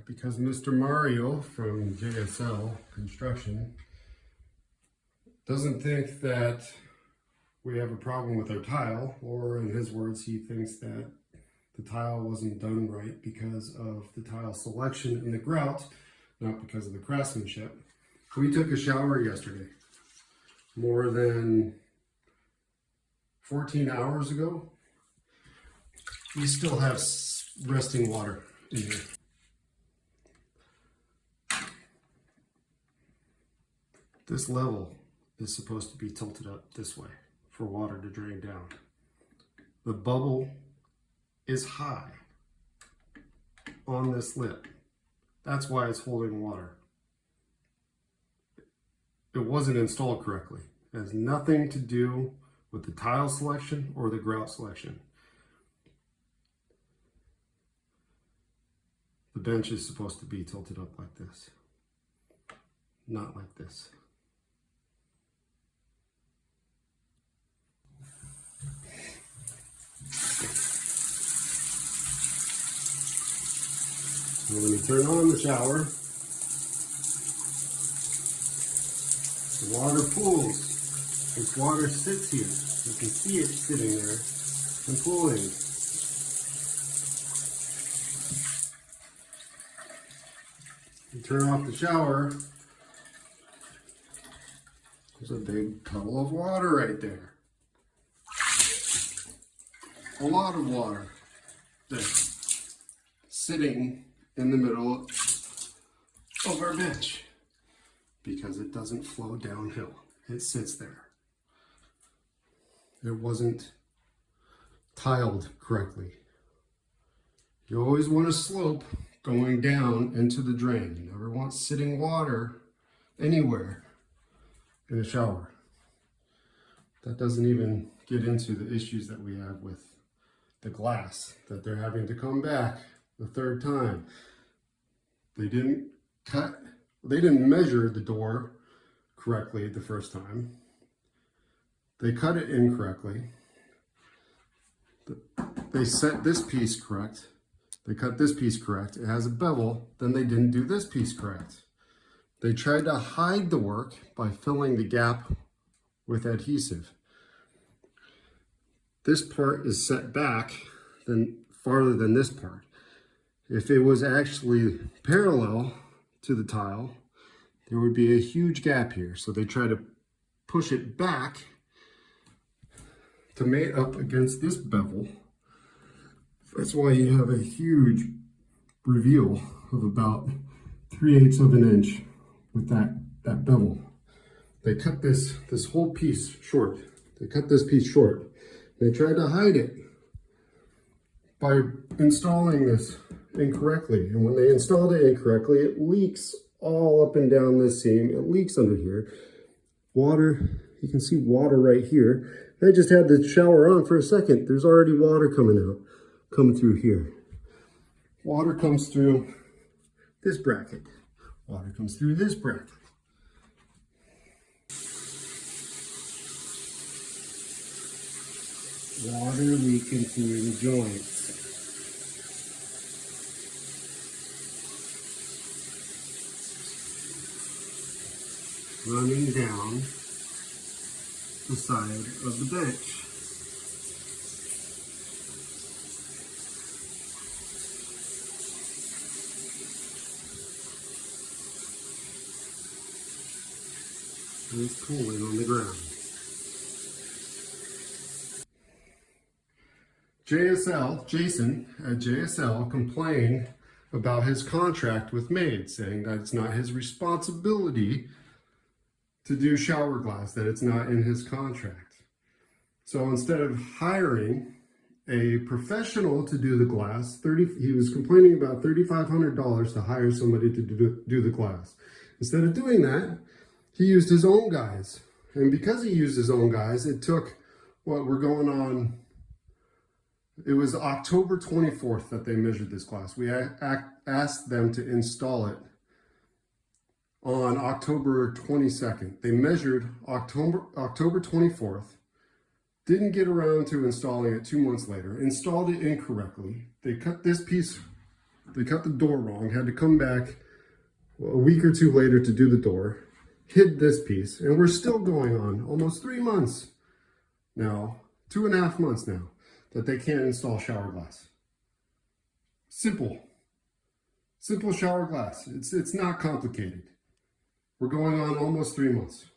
because Mr. Mario from JSL Construction doesn't think that we have a problem with our tile, or in his words, he thinks that the tile wasn't done right because of the tile selection and the grout, not because of the craftsmanship. We took a shower yesterday, more than 14 hours ago. We still have resting water in here. This level is supposed to be tilted up this way for water to drain down. The bubble is high on this lip. That's why it's holding water. It wasn't installed correctly. It has nothing to do with the tile selection or the grout selection. The bench is supposed to be tilted up like this, not like this. So when you turn on the shower, the water pools. This water sits here. You can see it sitting there and pooling. You turn off the shower, there's a big puddle of water right there. A lot of water there, sitting in the middle of our bench because it doesn't flow downhill. It sits there. It wasn't tiled correctly. You always want a slope going down into the drain. You never want sitting water anywhere in a shower. That doesn't even get into the issues that we have with the glass, that they're having to come back the third time. They didn't measure the door correctly the first time. They cut it incorrectly. They set this piece correct. They cut this piece correct. It has a bevel. Then they didn't do this piece correct. They tried to hide the work by filling the gap with adhesive. This part is set back farther than this part. If it was actually parallel to the tile, there would be a huge gap here. So they try to push it back to mate up against this bevel. That's why you have a huge reveal of about 3/8 of an inch with that bevel. They cut this whole piece short. They cut this piece short. They tried to hide it by installing this incorrectly. And when they installed it incorrectly, it leaks all up and down this seam. It leaks under here. Water, you can see water right here. I just had the shower on for a second. There's already water coming through here. Water comes through this bracket. Water comes through this bracket. Water leaking through the joints. Running down the side of the bench. And it's pooling on the ground. Jason at JSL complained about his contract with Made, saying that it's not his responsibility to do shower glass, that it's not in his contract. So instead of hiring a professional to do the glass, he was complaining about $3,500 to hire somebody to do the glass. Instead of doing that, he used his own guys. And because he used his own guys, it took it was October 24th that they measured this glass. We asked them to install it on October 22nd. They measured October 24th, didn't get around to installing it 2 months later, installed it incorrectly. They cut this piece They cut the door wrong, had to come back a week or two later to do the door, hid this piece, and we're still going on almost 3 months now, 2.5 months now, that they can't install shower glass. Simple shower glass. It's not complicated. We're going on almost 3 months.